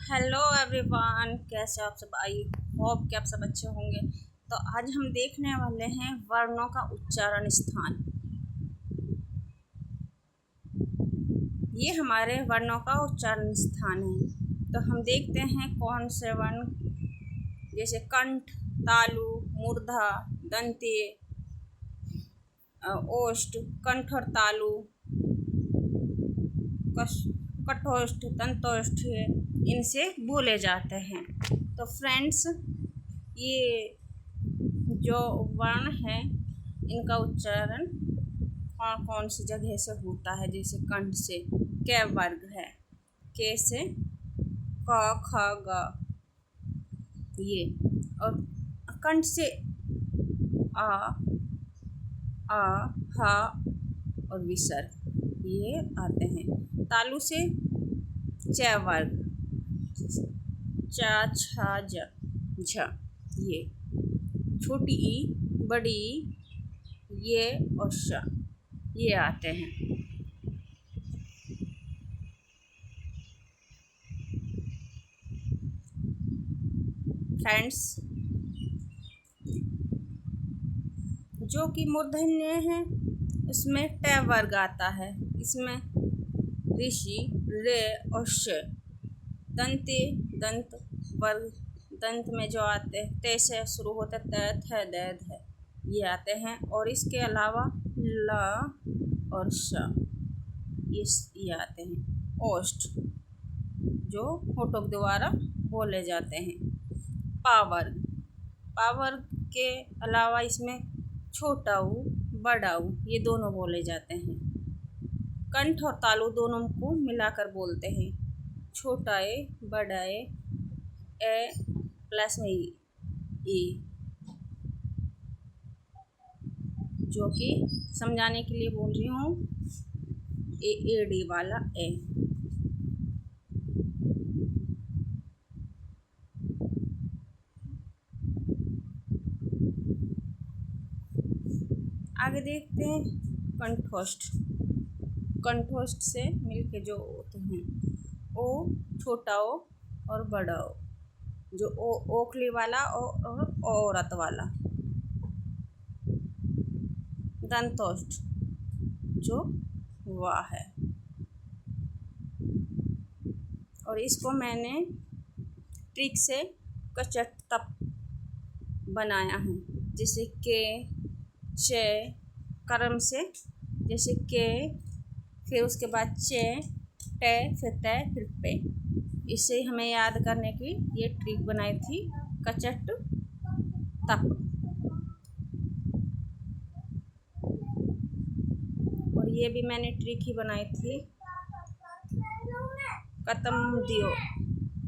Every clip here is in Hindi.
हेलो एवरीवन, कैसे आप सब। आई होप कि आप सब अच्छे होंगे। तो आज हम देखने वाले हैं वर्णों का उच्चारण स्थान। ये हमारे वर्णों का उच्चारण स्थान है। तो हम देखते हैं कौन से वर्ण, जैसे कंठ, तालु, मूर्धा, दंत्य, ओष्ठ, कंठ और तालु, कठोष्ठ, दंतोष्ठ, इनसे बोले जाते हैं। तो फ्रेंड्स, ये जो वर्ण है इनका उच्चारण कौन कौन सी जगह से होता है। जैसे कंठ से क वर्ग है, के से क ख ग ये, और कंठ से आ हा और विसर्ग ये आते हैं। तालु से च वर्ग, चा छा ज झ, ये छोटी ई, बड़ी ई, ये और श, ये आते हैं। फ्रेंड्स, जो कि मूर्धन्य है उसमें ट वर्ग आता है। इसमें ऋषि, रे और श। दंते, दंत वर्ग, दंत में जो आते हैं ते से शुरू होते त थ द ध, ये आते हैं। और इसके अलावा ल और श, ये आते हैं। ओष्ठ जो होठों के द्वारा बोले जाते हैं। पा वर्ग, पा वर्ग के अलावा इसमें छोटा ऊ, बड़ा ऊ, ये दोनों बोले जाते हैं। कंठ और तालु दोनों को मिलाकर बोलते हैं। छोटा ए, बड़ा ए प्लस में ई, जो कि समझाने के लिए बोल रही हूँ, ए डी वाला ए। आगे देखते हैं कंठोष्ठ। कंठोष्ठ से मिलके जो होते हैं ओ, छोटा ओ और बड़ा ओ, जो ओ ओखली वाला और औरत वाला। दंतोष्ठ जो वाह है, और इसको मैंने ट्रिक से कचट तप बनाया है। जैसे के, चे, कर्म से, जैसे के, फिर उसके बाद चे, टे, फिर ते, फिर पे। इससे हमें याद करने की ये ट्रिक बनाई थी, कचट तप। और ये भी मैंने ट्रिक ही बनाई थी, कतम दियो,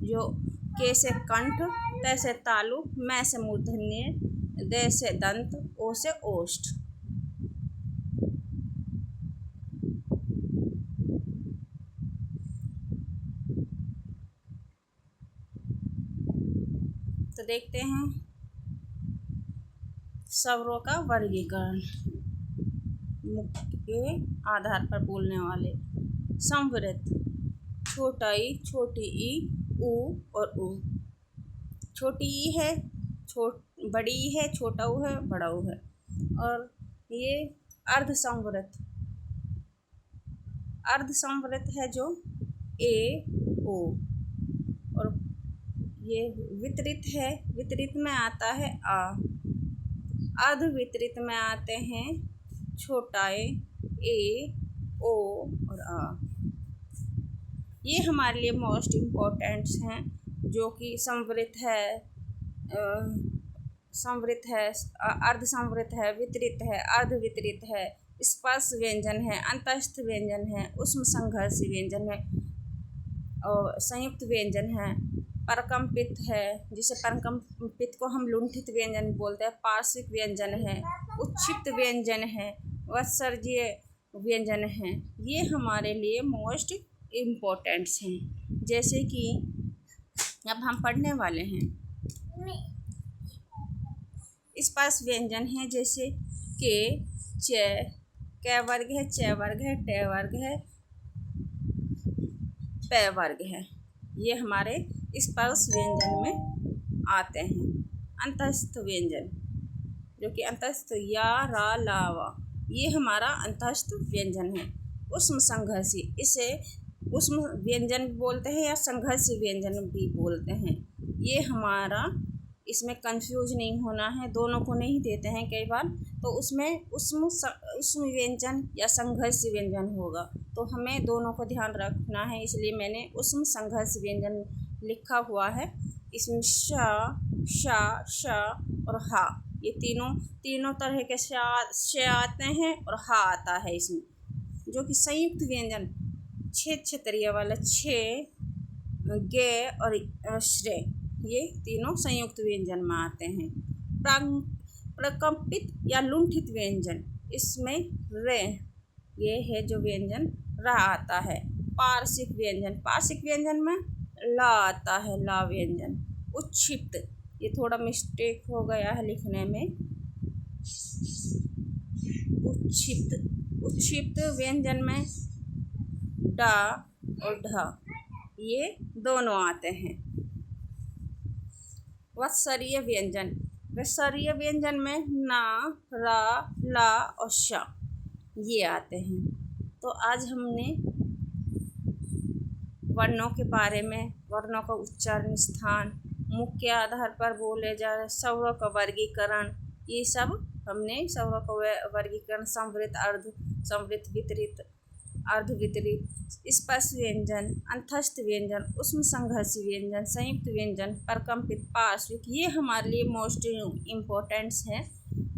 जो के से कंठ, त से तालु, मैं से मूर्धन्य, दे से दंत, ओ से ओष्ठ। तो देखते हैं स्वरों का वर्गीकरण मुक्त के आधार पर बोलने वाले। संवृत, छोटा ई, छोटी ई, ऊ और ऊ। छोटी ई है, बड़ी ई है, छोटा ऊ है, बड़ा ऊ है। और ये अर्ध संवृत, अर्ध संवृत है जो ए ओ। और ये वितरित है, वितरित में आता है आ। अर्ध वितरित में आते हैं छोटा ए ओ और आ। ये हमारे लिए मोस्ट इम्पोर्टेंट्स हैं, जो कि संवृत है, संवृत है, अर्ध संवृत है, वितरित है, अर्ध वितरित है, स्पर्श व्यंजन है, अंतस्थ व्यंजन है, उष्म संघर्ष व्यंजन है, और संयुक्त व्यंजन है, परकंपित है, जिसे परकंपित को हम लुंठित व्यंजन बोलते हैं, पार्श्विक व्यंजन है, उच्छिप्त व्यंजन है, वत्सर्जीय व्यंजन है। ये हमारे लिए मोस्ट इम्पोर्टेंट्स हैं। जैसे कि अब हम पढ़ने वाले हैं स्पर्श व्यंजन है, जैसे के, च, क वर्ग है, च वर्ग है, ट वर्ग है, प वर्ग है। ये हमारे स्पर्श व्यंजन में आते हैं। अंतस्थ व्यंजन, जो कि अंतस्थ या रा लावा, ये हमारा अंतस्थ व्यंजन है। उष्म संघर्षी, इसे उष्म व्यंजन बोलते हैं या संघर्षी व्यंजन भी बोलते हैं। ये हमारा, इसमें कंफ्यूज नहीं होना है, दोनों को नहीं देते हैं कई बार, तो उसमें उष्म व्यंजन या संघर्षी व्यंजन होगा, तो हमें दोनों को ध्यान रखना है, इसलिए मैंने उष्म संघर्षी व्यंजन लिखा हुआ है। इसमें श, श और हा, ये तीनों तरह के श आते हैं और हा आता है इसमें, जो कि संयुक्त व्यंजन छेत्रीय वाला छे, गे और श्रे, ये तीनों संयुक्त व्यंजन में आते हैं। प्रकंपित या लुंठित व्यंजन, इसमें रे, ये है जो व्यंजन रा आता है। पार्श्विक व्यंजन में ला आता है, ला व्यंजन। उच्छिप्त, ये थोड़ा मिस्टेक हो गया है लिखने में, उच्छिप्त व्यंजन में डा और ढ, ये दोनों आते हैं। वत्सरीय व्यंजन में ना, रा, ला और श, ये आते हैं। तो आज हमने वर्णों के बारे में, वर्णों का उच्चारण स्थान, मुख्य आधार पर बोले जा रहे स्वरों का वर्गीकरण, ये सब हमने स्वरों का वर्गीकरण, समवृत्त, अर्ध समवृत्त, वितरित, अर्ध वितरित, स्पर्श व्यंजन, अंतस्थ व्यंजन, उष्म संघर्षी व्यंजन, संयुक्त व्यंजन, प्रकंपित, पार्श्विक, ये हमारे लिए मोस्ट इम्पोर्टेंट्स हैं,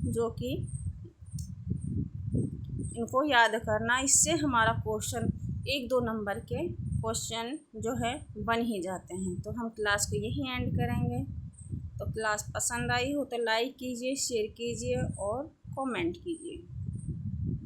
जो कि इनको याद करना, इससे हमारा क्वेश्चन 1-2 नंबर के क्वेश्चन जो है बन ही जाते हैं। तो हम क्लास को यहीं एंड करेंगे। तो क्लास पसंद आई हो तो लाइक कीजिए, शेयर कीजिए और कमेंट कीजिए।